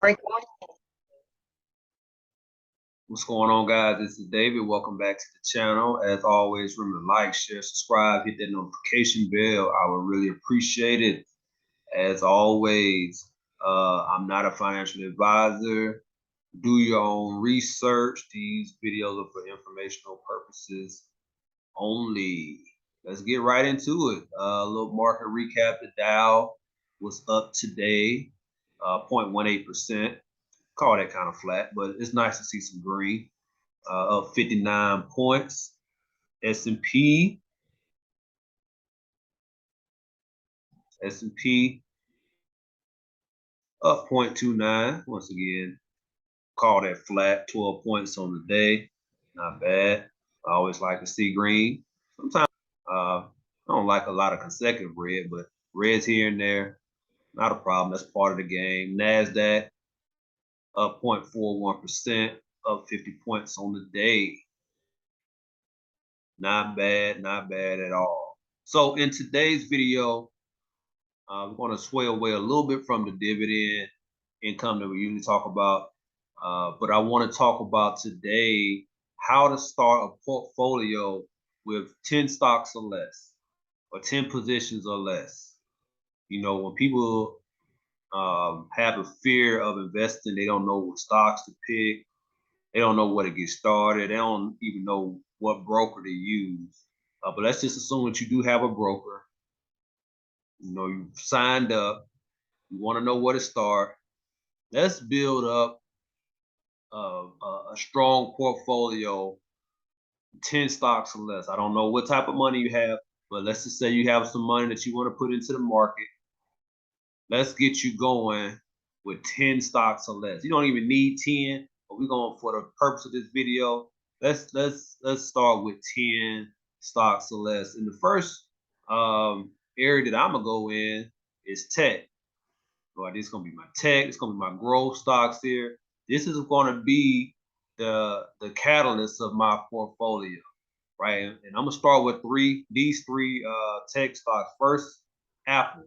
Recording. What's going on, guys? This is David. Welcome back to the channel. As always, remember to like, share, subscribe, hit that notification bell. I would really appreciate it. As always, I'm not a financial advisor. Do your own research. These videos are for informational purposes only. Let's get right into it. A little market recap. The Dow was up today, 0.18%. Call that kind of flat, but it's nice to see some green. Up 59 points. S&P up 0.29. Once again, call that flat. 12 points on the day. Not bad. I always like to see green. Sometimes I don't like a lot of consecutive red, but reds here and there, not a problem. That's part of the game. NASDAQ up 0.41%, up 50 points on the day. Not bad, not bad at all. So in today's video, we're going to sway away a little bit from the dividend income that we usually talk about. But I want to talk about today how to start a portfolio with 10 stocks or less, or 10 positions or less. You know, when people have a fear of investing, they don't know what stocks to pick. They don't know where to get started. They don't even know what broker to use. But let's just assume that you do have a broker. You know, you've signed up. You want to know where to start. Let's build up a strong portfolio, 10 stocks or less. I don't know what type of money you have, but let's just say you have some money that you want to put into the market. Let's get you going with 10 stocks or less. You don't even need 10, but we're going, for the purpose of this video, let's start with 10 stocks or less. And the first area that I'm gonna go in is tech. Right, this is gonna be my tech. It's gonna be my growth stocks here. This is gonna be the catalyst of my portfolio, right? And I'm gonna start with these three tech stocks. First, Apple.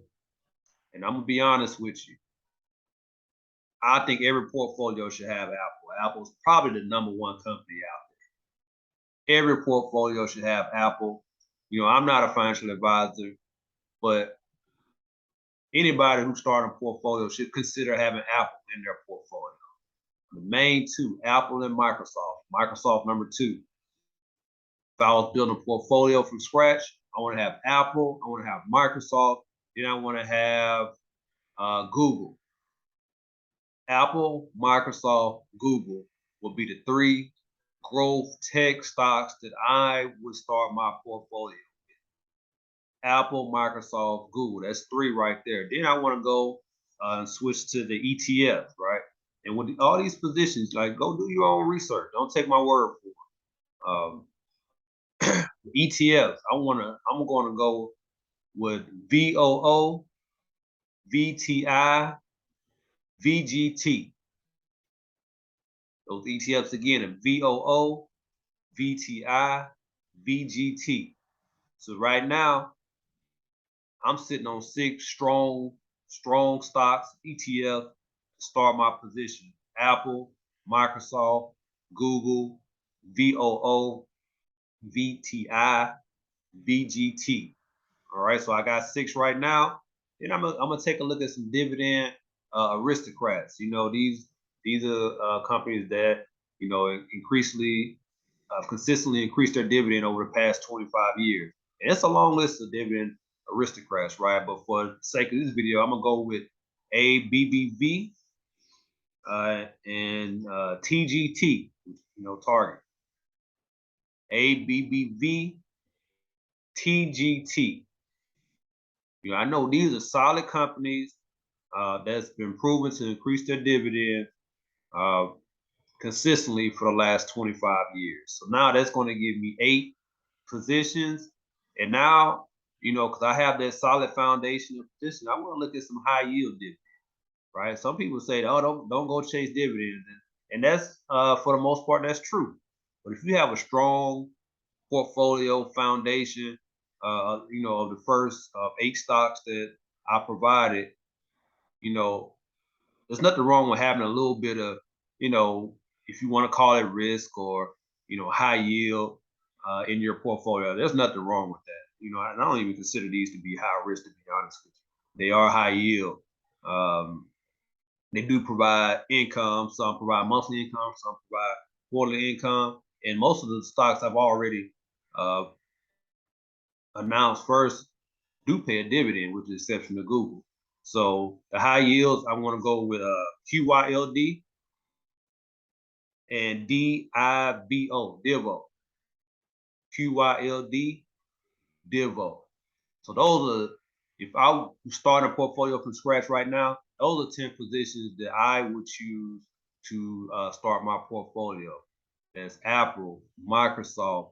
And I'm gonna be honest with you. I think every portfolio should have Apple. Apple's probably the number one company out there. Every portfolio should have Apple. You know, I'm not a financial advisor, but anybody who's starting a portfolio should consider having Apple in their portfolio. The main two, Apple and Microsoft. Microsoft number two. If I was building a portfolio from scratch, I want to have Apple, I want to have Microsoft, then I want to have Google. Apple, Microsoft, Google will be the three growth tech stocks that I would start my portfolio with. Apple, Microsoft, Google. That's three right there. Then I want to go and switch to the ETF, right? And with all these positions, like, go do your own research. Don't take my word for it. ETFs. I'm going to go with VOO, VTI, VGT. Those ETFs again are VOO, VTI, VGT. So right now, I'm sitting on 6 strong stocks, ETF, to start my position. Apple, Microsoft, Google, VOO, VTI, VGT. All right, so I got 6 right now. Then I'm gonna take a look at some dividend aristocrats. You know, these are companies that, you know, increasingly consistently increased their dividend over the past 25 years. And it's a long list of dividend aristocrats, right? But for the sake of this video, I'm gonna go with ABBV and TGT, you know, Target. ABBV, TGT. You know, I know these are solid companies that's been proven to increase their dividend consistently for the last 25 years. So now that's going to give me 8 positions. And now, you know, because I have that solid foundation of position, I want to look at some high yield dividends, right? Some people say, oh, don't go chase dividends. And that's, for the most part, that's true. But if you have a strong portfolio foundation, you know, of the first 8 stocks that I provided, you know, there's nothing wrong with having a little bit of, you know, if you want to call it risk or, high yield in your portfolio. There's nothing wrong with that. And I don't even consider these to be high risk, to be honest with you. They are high yield. Um, they do provide income. Some provide monthly income. Some provide quarterly income. And most of the stocks I've already uh, announced first do pay a dividend, with the exception of Google. So the high yields, I want to go with QYLD and DIVO, QYLD, DIVO. So those are, if I start a portfolio from scratch right now, those are 10 positions that I would choose to start my portfolio. That's Apple, Microsoft,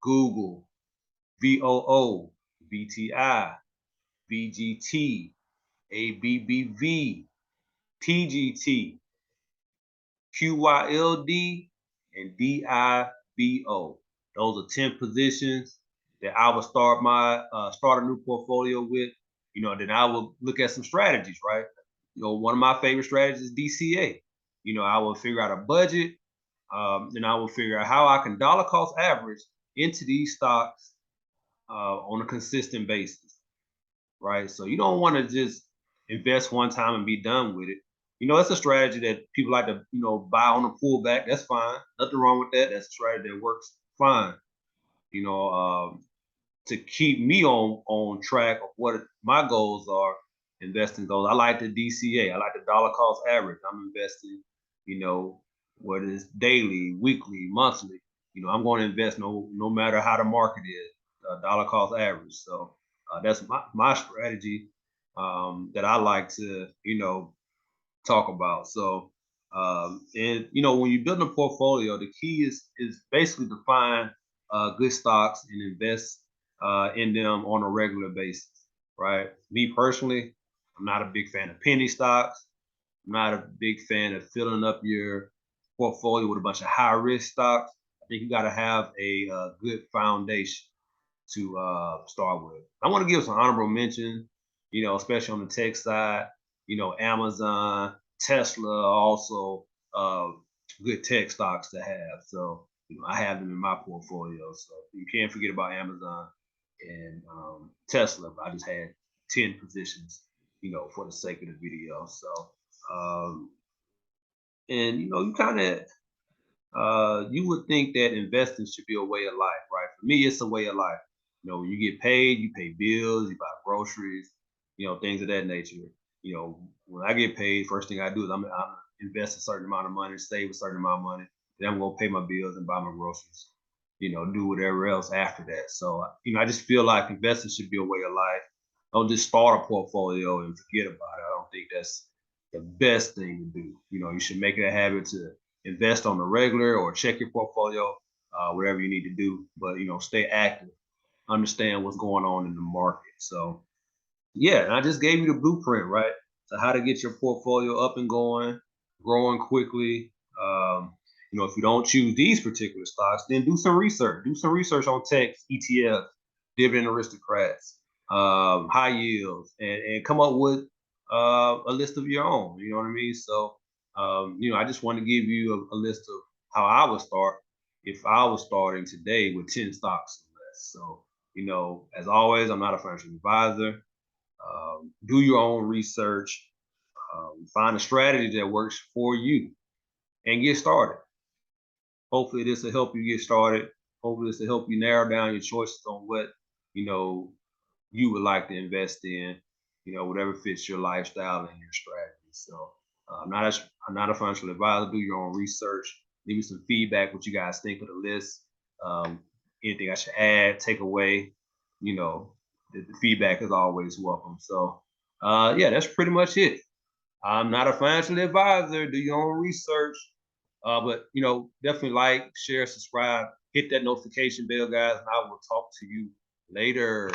Google, VOO, VTI, VGT, ABBV, TGT, QYLD, and DIVO. Those are 10 positions that I would start a new portfolio with. Then I will look at some strategies, right? One of my favorite strategies is DCA. I will figure out a budget, and I will figure out how I can dollar cost average into these stocks on a consistent basis, right? So you don't want to just invest one time and be done with it. It's a strategy that people like to, buy on a pullback. That's fine. Nothing wrong with that. That's a strategy that works fine. You know, to keep me on track of what my goals are, investing goals. I like the DCA. I like the dollar cost average. I'm investing, whether it's daily, weekly, monthly. I'm going to invest no matter how the market is, dollar cost average. So that's my strategy that I like to, talk about. So and when you build a portfolio, the key is basically to find good stocks and invest in them on a regular basis, right? Me personally, I'm not a big fan of penny stocks. I'm not a big fan of filling up your portfolio with a bunch of high risk stocks. I think you got to have a good foundation to start with. I want to give some honorable mention, especially on the tech side. Amazon, Tesla, also good tech stocks to have. So I have them in my portfolio. So you can't forget about Amazon and Tesla. But I just had 10 positions, for the sake of the video. So and you kind of you would think that investing should be a way of life, right? For me, it's a way of life. When you get paid, you pay bills, you buy groceries, things of that nature. When I get paid, first thing I do is I'm invest a certain amount of money, save a certain amount of money, then I'm gonna pay my bills and buy my groceries. Do whatever else after that. So I just feel like investing should be a way of life. Don't just start a portfolio and forget about it. I don't think that's the best thing to do. You should make it a habit to invest on the regular or check your portfolio, whatever you need to do. But stay active, understand what's going on in the market. So yeah, and I just gave you the blueprint, right? So how to get your portfolio up and going, growing quickly. If you don't choose these particular stocks, then do some research. Do some research on tech, ETFs, dividend aristocrats, high yields, and come up with a list of your own. You know what I mean? So, I just want to give you a list of how I would start if I was starting today with 10 stocks or less. So, as always, I'm not a financial advisor. Do your own research, find a strategy that works for you, and get started. Hopefully, this will help you get started. Hopefully, this will help you narrow down your choices on what you know you would like to invest in. Whatever fits your lifestyle and your strategy. So, I'm not a financial advisor. Do your own research. Leave me some feedback. What you guys think of the list? Um, Anything I should add, take away? The feedback is always welcome. So, yeah, that's pretty much it. I'm not a financial advisor. Do your own research. But definitely like, share, subscribe, hit that notification bell, guys, and I will talk to you later.